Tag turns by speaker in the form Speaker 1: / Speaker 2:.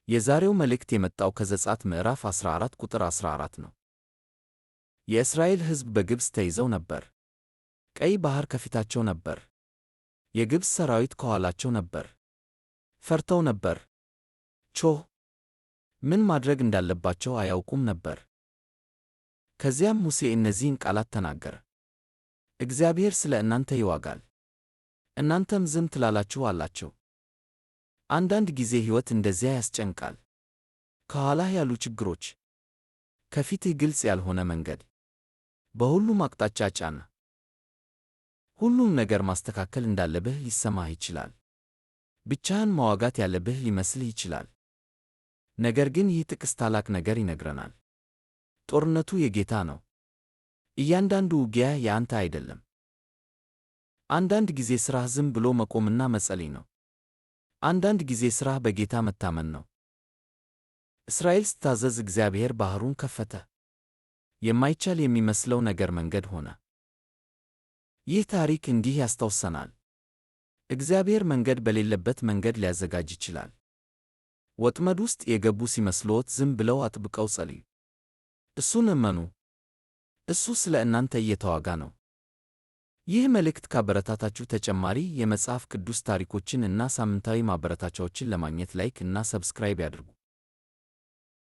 Speaker 1: የዛሬው መልእክት የመጣው ከዘጸአት ምዕራፍ 14 ቁጥር 14 ነው። የእስራኤል ሕዝብ በግብፅ ተይዘው ነበር። ቀይ ባሕር ከፊታቸው ነበር። የግብፅ ሰራዊት ከኋላቸው ነበር። ፈርተው ነበር። ጮኽ። ምን ማድረግ እንዳለባቸው አያውቁም ነበር። ከዚያም ሙሴ እነዚህን ቃላት ተናገረ። እግዚአብሔር ስለ እናንተ ይዋጋል፣ እናንተም ዝም ትላላችሁ አላቸው። አንዳንድ ጊዜ ሕይወት እንደዚያ ያስጨንቃል። ከኋላህ ያሉ ችግሮች፣ ከፊትህ ግልጽ ያልሆነ መንገድ፣ በሁሉም አቅጣጫ ጫና። ሁሉም ነገር ማስተካከል እንዳለብህ ሊሰማህ ይችላል። ብቻህን መዋጋት ያለብህ ሊመስልህ ይችላል። ነገር ግን ይህ ጥቅስ ታላቅ ነገር ይነግረናል። ጦርነቱ የጌታ ነው። እያንዳንዱ ውጊያ የአንተ አይደለም። አንዳንድ ጊዜ ሥራህ ዝም ብሎ መቆምና መጸለይ ነው። አንዳንድ ጊዜ ሥራህ በጌታ መታመን ነው። እስራኤል ስታዘዝ እግዚአብሔር ባሕሩን ከፈተ። የማይቻል የሚመስለው ነገር መንገድ ሆነ። ይህ ታሪክ እንዲህ ያስታውሰናል። እግዚአብሔር መንገድ በሌለበት መንገድ ሊያዘጋጅ ይችላል። ወጥመድ ውስጥ የገቡ ሲመስልዎት ዝም ብለው አጥብቀው ጸልዩ። እሱን እመኑ። እሱ ስለ እናንተ እየተዋጋ ነው። ይህ መልእክት ካበረታታችሁ ተጨማሪ የመጽሐፍ ቅዱስ ታሪኮችን እና ሳምንታዊ ማበረታቻዎችን ለማግኘት ላይክ እና ሰብስክራይብ ያድርጉ።